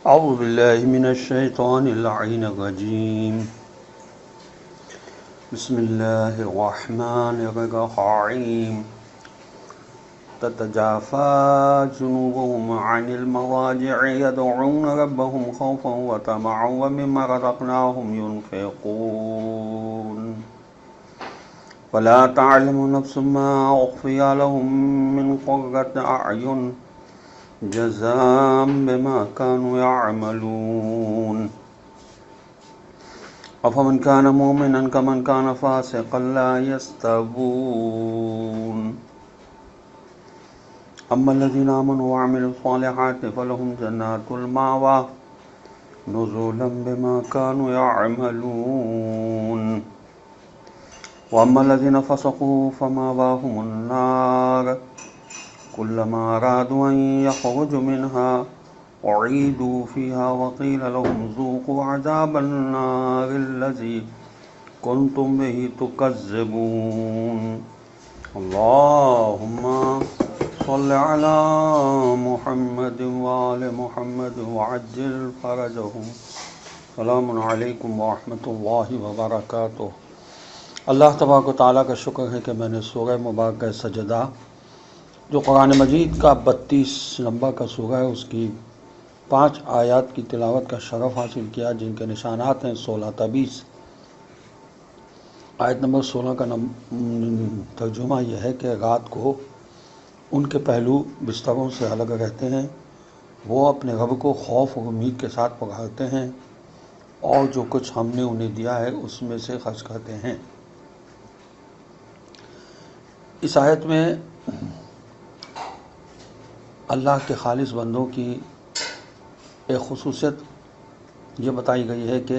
أعوذ بالله من الشيطان اللعين الرجيم. بسم الله الرحمن الرحيم. تتجافى جنوبهم عن المضاجع يدعون ربهم خوفا وطمعا ومما رزقناهم ينفقون ولا تعلم نفس ما أخفي لهم من قرة أعين جزاء بما كانوا يعملون أفمن كان مؤمنا كمن كان فاسقا لا يستوون أما الذين آمنوا وعملوا الصالحات فلهم جنات المأوى نزلا بما كانوا يعملون وأما الذين فسقوا فمأواهم النار كلما أرادوا أن يخرجوا منها أعيدوا فيها وقيل لهم ذوقوا عذاب النار الذي كنتم به تكذبون اللهم صل على محمد وآل محمد وعجل فرجهم. السلام علیکم ورحمۃ اللہ وبرکاتہ. اللہ تبارک و تعالیٰ کا شکر ہے کہ میں نے سورہ مبارکہ سجدہ جو قرآن مجید کا 32 نمبر کا سورہ ہے اس کی 5 آیات کی تلاوت کا شرف حاصل کیا، جن کے نشانات ہیں 16 تا 20. آیت نمبر 16 کا ترجمہ یہ ہے کہ رات کو ان کے پہلو بستروں سے الگ رہتے ہیں، وہ اپنے رب کو خوف اور امید کے ساتھ پکارتے ہیں اور جو کچھ ہم نے انہیں دیا ہے اس میں سے خرچ کرتے ہیں. اس آیت میں اللہ کے خالص بندوں کی ایک خصوصیت یہ بتائی گئی ہے کہ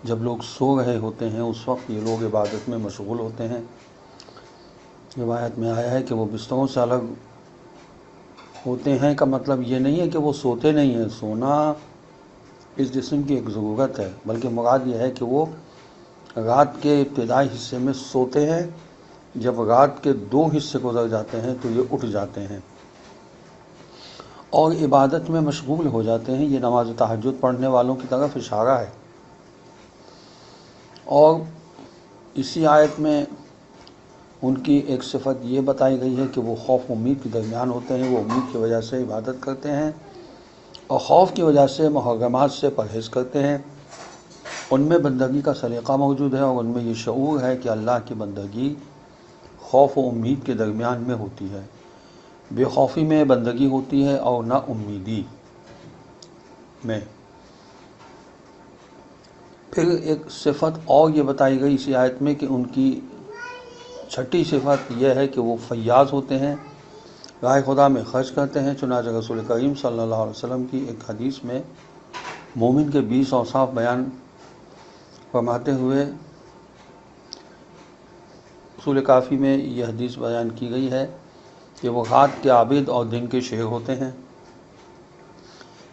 جب لوگ سو رہے ہوتے ہیں اس وقت یہ لوگ عبادت میں مشغول ہوتے ہیں. روایت میں آیا ہے کہ وہ بستروں سے الگ ہوتے ہیں کا مطلب یہ نہیں ہے کہ وہ سوتے نہیں ہیں. سونا اس جسم کی ایک ضرورت ہے، بلکہ مراد یہ ہے کہ وہ رات کے ابتدائی حصے میں سوتے ہیں. جب رات کے 2 حصے گزر جاتے ہیں تو یہ اٹھ جاتے ہیں اور عبادت میں مشغول ہو جاتے ہیں. یہ نماز تہجد پڑھنے والوں کی طرف اشارہ ہے. اور اسی آیت میں ان کی ایک صفت یہ بتائی گئی ہے کہ وہ خوف و امید کے درمیان ہوتے ہیں. وہ امید کی وجہ سے عبادت کرتے ہیں اور خوف کی وجہ سے محرمات سے پرہیز کرتے ہیں. ان میں بندگی کا سلیقہ موجود ہے اور ان میں یہ شعور ہے کہ اللہ کی بندگی خوف و امید کے درمیان میں ہوتی ہے. بے خوفی میں بندگی ہوتی ہے اور نہ امیدی میں. پھر ایک صفت اور یہ بتائی گئی اسی آیت میں کہ ان کی چھٹی صفت یہ ہے کہ وہ فیاض ہوتے ہیں، راہ خدا میں خرچ کرتے ہیں. چنانچہ رسول کریم صلی اللہ علیہ وسلم کی ایک حدیث میں مومن کے 20 اوصاف بیان فرماتے ہوئے اصول کافی میں یہ حدیث بیان کی گئی ہے کہ وہ رات کے عابد اور دن کے شیر ہوتے ہیں.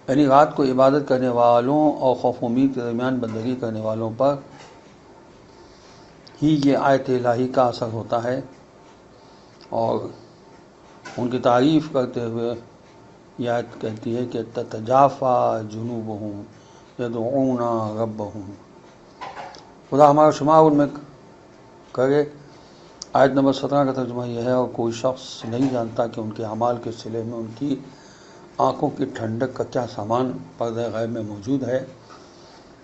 یعنی رات کو عبادت کرنے والوں اور خوف و امید کے درمیان بندگی کرنے والوں پر ہی یہ آیت الہی کا اثر ہوتا ہے. اور ان کی تعریف کرتے ہوئے یہ آیت کہتی ہے کہ تتجافى جنوبهم يدعون ربهم. خدا ہمارا شمار ان میں کرے. آیت نمبر 17 کا ترجمہ یہ ہے اور کوئی شخص نہیں جانتا کہ ان کے اعمال کے صلے میں ان کی آنکھوں کی ٹھنڈک کا کیا سامان پردہ غیب میں موجود ہے.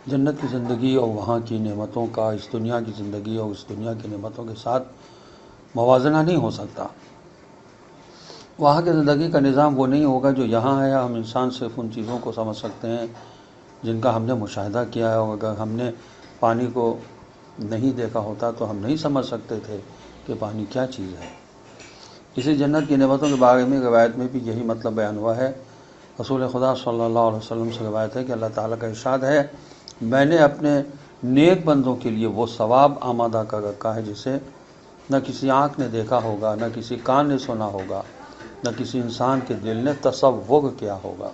جنت کی زندگی اور وہاں کی نعمتوں کا اس دنیا کی زندگی اور اس دنیا کی نعمتوں کے ساتھ موازنہ نہیں ہو سکتا. وہاں کی زندگی کا نظام وہ نہیں ہوگا جو یہاں ہے. ہم انسان صرف ان چیزوں کو سمجھ سکتے ہیں جن کا ہم نے مشاہدہ کیا ہے، اور اگر ہم نے پانی کو نہیں دیکھا ہوتا تو ہم نہیں سمجھ سکتے تھے کہ پانی کیا چیز ہے. اسی جنت کی نعمتوں کے بارے میں روایت میں بھی یہی مطلب بیان ہوا ہے. رسول خدا صلی اللہ علیہ وسلم سے روایت ہے کہ اللہ تعالیٰ کا ارشاد ہے، میں نے اپنے نیک بندوں کے لیے وہ ثواب آمادہ کر رکھا ہے جسے نہ کسی آنکھ نے دیکھا ہوگا، نہ کسی کان نے سنا ہوگا، نہ کسی انسان کے دل نے تصور کیا ہوگا.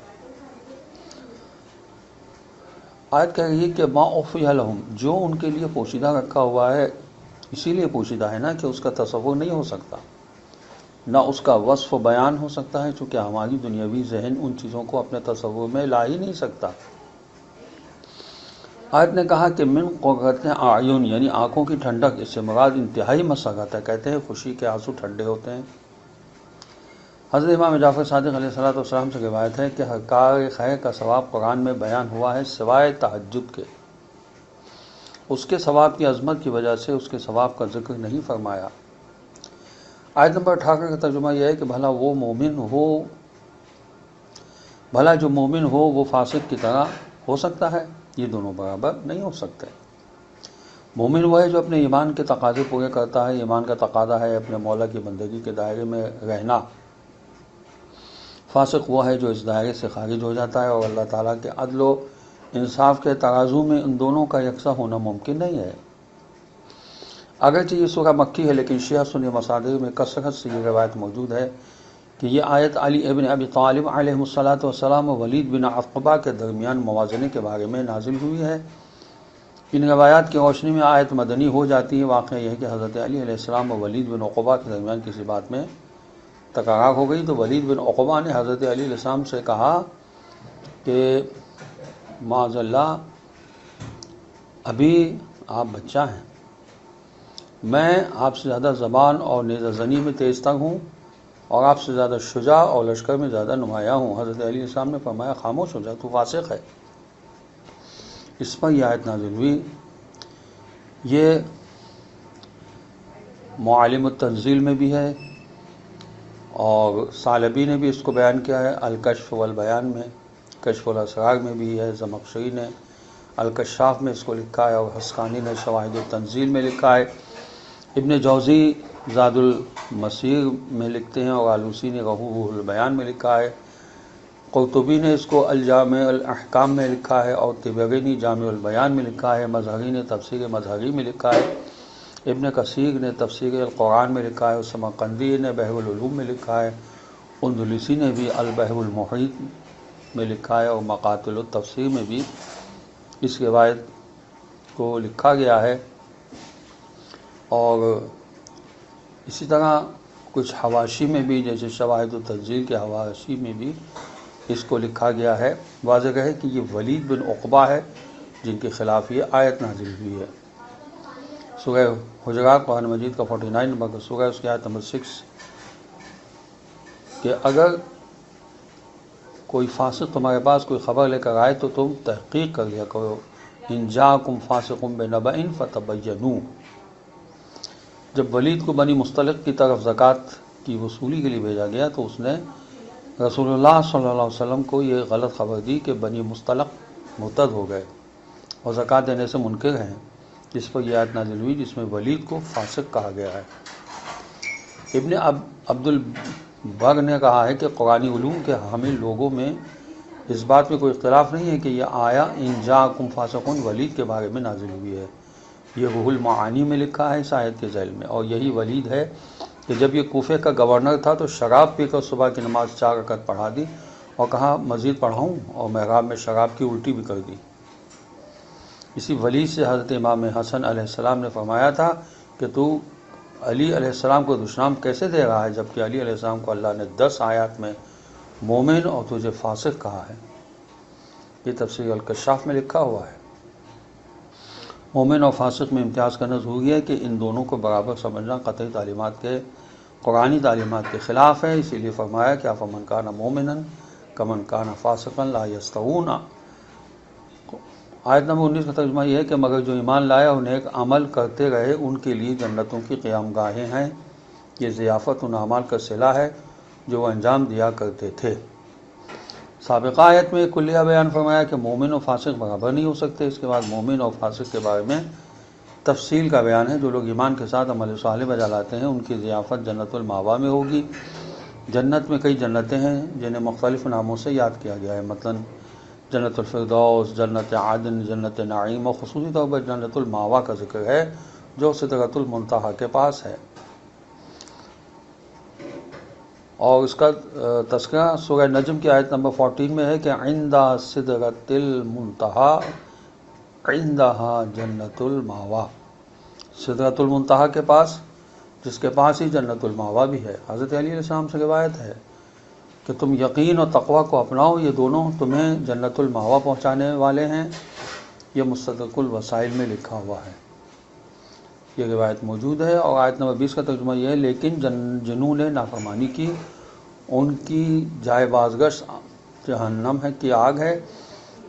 آیت کہہ رہی ہے کہ ما اخفی لہم، جو ان کے لیے پوشیدہ رکھا ہوا ہے، اسی لیے پوشیدہ ہے نا کہ اس کا تصور نہیں ہو سکتا. نہ اس کا وصف و بیان ہو سکتا ہے، چونکہ ہماری دنیاوی ذہن ان چیزوں کو اپنے تصور میں لا ہی نہیں سکتا۔ آیت نے کہا کہ من قرۃ اعین یعنی آنکھوں کی ٹھنڈک، اس سے مراد انتہائی مسرت ہے۔ کہتے ہیں خوشی کے آنسو ٹھنڈے ہوتے ہیں۔ حضرت امام جعفر صادق علیہ السلام سے روایت ہے کہ ہر کار خیر کا ثواب قرآن میں بیان ہوا ہے سوائے تہجد کے، اس کے ثواب کی عظمت کی وجہ سے اس کے ثواب کا ذکر نہیں فرمایا۔ آیت نمبر 18 کا ترجمہ یہ ہے کہ بھلا جو مومن ہو وہ فاسق کی طرح ہو سکتا ہے؟ یہ دونوں برابر نہیں ہو سکتے۔ مومن وہ ہے جو اپنے ایمان کے تقاضے پورے کرتا ہے۔ ایمان کا تقاضا ہے اپنے مولا کی بندگی کے دائرے میں رہنا۔ فاسق وہ ہے جو اس دائرے سے خارج ہو جاتا ہے، اور اللہ تعالیٰ کے عدل و انصاف کے ترازو میں ان دونوں کا یکساں ہونا ممکن نہیں ہے۔ اگرچہ یہ سورہ مکی ہے، لیکن شیعہ سنی مصادر میں کثرت سے یہ روایت موجود ہے کہ یہ آیت علی ابن ابی طالب علیہ السلام و ولید بن عقبہ کے درمیان موازنے کے بارے میں نازل ہوئی ہے۔ ان روایات کی روشنی میں آیت مدنی ہو جاتی ہے۔ واقعہ یہ ہے کہ حضرت علی علیہ السلام و ولید بن عقبہ کے درمیان کسی بات میں تکرار ہو گئی، تو ولید بن عقبہ نے حضرت علی علیہ السلام سے کہا کہ معاذ اللہ ابھی آپ بچہ ہیں، میں آپ سے زیادہ زبان اور نیزہ زنی میں تیز تر ہوں، اور آپ سے زیادہ شجاع اور لشکر میں زیادہ نمایاں ہوں۔ حضرت علی علیہ السلام نے فرمایا خاموش ہو جا، تو فاسق ہے۔ اس پر یہ آیت نازل ہوئی۔ یہ معالم التنزیل میں بھی ہے، اور ثعلبی نے بھی اس کو بیان کیا ہے الکشف والبیان میں، کشف الاسرار میں بھی ہے، زمخشری نے الکشاف میں اس کو لکھا ہے، اور حسقانی نے شواہد التنزیل میں لکھا ہے۔ ابن جوزی زاد المسیر میں لکھتے ہیں، اور آلوسی نے روح البیان میں لکھا ہے۔ قرطبی نے اس کو الجامع الاحکام میں لکھا ہے، اور طبرینی جامع البیان میں لکھا ہے۔ مظہری نے تفسیر مظہری میں لکھا ہے۔ ابن کثیر نے تفسیر القرآن میں لکھا ہے، اور سمرقندی نے بحر العلوم میں لکھا ہے۔ اندلسی نے بھی البحر المحیط میں لکھا ہے، اور مقاتل التفسیر میں بھی اس روایت کو لکھا گیا ہے۔ اور اسی طرح کچھ حواشی میں بھی، جیسے شواہد التنزیل کے حواشی میں بھی اس کو لکھا گیا ہے۔ واضح ہے کہ یہ ولید بن عقبہ ہے جن کے خلاف یہ آیت نازل ہوئی ہے۔ سورہ حجرات قرآن مجید کا 49 نمبر کا سورہ، اس کی آیت نمبر 6 کہ اگر کوئی فاسق تمہارے پاس کوئی خبر لے کر آئے تو تم تحقیق کر لیا کرو۔ ان جاءکم فاسق بنبأ فتبینوا۔ جب ولید کو بنی مصطلق کی طرف زکوٰۃ کی وصولی کے لیے بھیجا گیا تو اس نے رسول اللہ صلی اللہ علیہ وسلم کو یہ غلط خبر دی کہ بنی مصطلق مرتد ہو گئے اور زکوٰۃ دینے سے منکر ہیں، جس پر یہ آیت نازل ہوئی جس میں ولید کو فاسق کہا گیا ہے۔ ابن عبد البر نے کہا ہے کہ قرآنی علوم کے حامل لوگوں میں اس بات میں کوئی اختلاف نہیں ہے کہ یہ آیا ان جاءکم فاسقون ولید کے بارے میں نازل ہوئی ہے۔ یہ روح المعانی میں لکھا ہے اس آیت کے ذیل میں، اور یہی ولید ہے کہ جب یہ کوفے کا گورنر تھا تو شراب پی کر صبح کی نماز 4 رکعت پڑھا دی اور کہا مزید پڑھاؤں، اور محراب میں شراب کی الٹی بھی کر دی۔ اسی ولید سے حضرت امام حسن علیہ السلام نے فرمایا تھا کہ تو علی علیہ السلام کو دشنام کیسے دے رہا ہے، جبکہ علی علیہ السلام کو اللہ نے 10 آیات میں مومن اور تجھے فاسق کہا ہے۔ یہ تفسیر الکشاف میں لکھا ہوا ہے۔ مومن اور فاسق میں امتیاز کرنا ضروری ہے کہ ان دونوں کو برابر سمجھنا قطعی تعلیمات کے قرآنی تعلیمات کے خلاف ہے۔ اسی لیے فرمایا کہ فمن کان مومنا کمن کان فاسقا لا یستوون۔ آیت نمبر 19 کا ترجمہ یہ ہے کہ مگر جو ایمان لائے اور نیک عمل کرتے رہے ان کے لیے جنتوں کی قیام گاہیں ہیں، یہ ضیافت ان اعمال کا صلہ ہے جو وہ انجام دیا کرتے تھے۔ سابقہ آیت میں کلیہ بیان فرمایا کہ مومن و فاسق برابر نہیں ہو سکتے۔ اس کے بعد مومن اور فاسق کے بارے میں تفصیل کا بیان ہے۔ جو لوگ ایمان کے ساتھ عمل صالح بجا لاتے ہیں ان کی ضیافت جنت المأوا میں ہوگی۔ جنت میں کئی جنتیں ہیں جنہیں مختلف ناموں سے یاد کیا گیا ہے، مثلا جنت الفردوس، جنت عدن، جنت نعیم، اور خصوصی طور پر جنت المأوا کا ذکر ہے جو سدرۃ المنتہا کے پاس ہے۔ اور اس کا تذکرہ سورہ نجم کی آیت نمبر 14 میں ہے کہ عند سدرۃ المنتہا عندہا جنت المأوا۔ سدرۃ المنتہا کے پاس جس کے پاس ہی جنت المأویٰ بھی ہے۔ حضرت علی علیہ السلام سے روایت ہے کہ تم یقین اور تقویٰ کو اپناؤ، یہ دونوں تمہیں جنت المأویٰ پہنچانے والے ہیں۔ یہ مصدق الوسائل میں لکھا ہوا ہے، یہ روایت موجود ہے۔ اور آیت نمبر 20 کا ترجمہ یہ ہے، لیکن جنوں نے نافرمانی کی، ان کی جائے بازگشت جہنم ہے کی آگ ہے،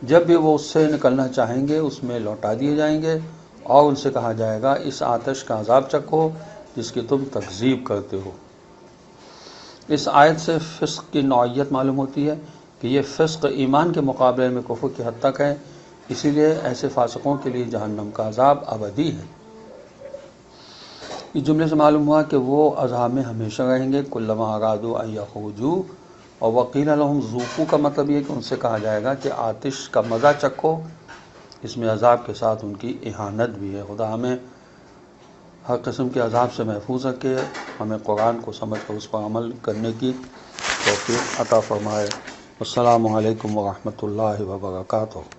جب بھی وہ اس سے نکلنا چاہیں گے اس میں لوٹا دیے جائیں گے، اور ان سے کہا جائے گا اس آتش کا عذاب چکھو جس کی تم تکذیب کرتے ہو۔ اس آیت سے فسق کی نوعیت معلوم ہوتی ہے کہ یہ فسق ایمان کے مقابلے میں کفر کی حد تک ہے، اسی لیے ایسے فاسقوں کے لیے جہنم کا عذاب ابدی ہے۔ اس جملے سے معلوم ہوا کہ وہ عذاب میں ہمیشہ رہیں گے۔ کلما ارادوا ان یخرجوا، اور وقیل لهم ذوقوا کا مطلب یہ کہ ان سے کہا جائے گا کہ آتش کا مزہ چکھو، اس میں عذاب کے ساتھ ان کی اہانت بھی ہے۔ خدا ہمیں ہر قسم کے عذاب سے محفوظ رکھے، ہمیں قرآن کو سمجھ کر اس پر عمل کرنے کی توفیق عطا فرمائے۔ السلام علیکم ورحمۃ اللہ وبرکاتہ۔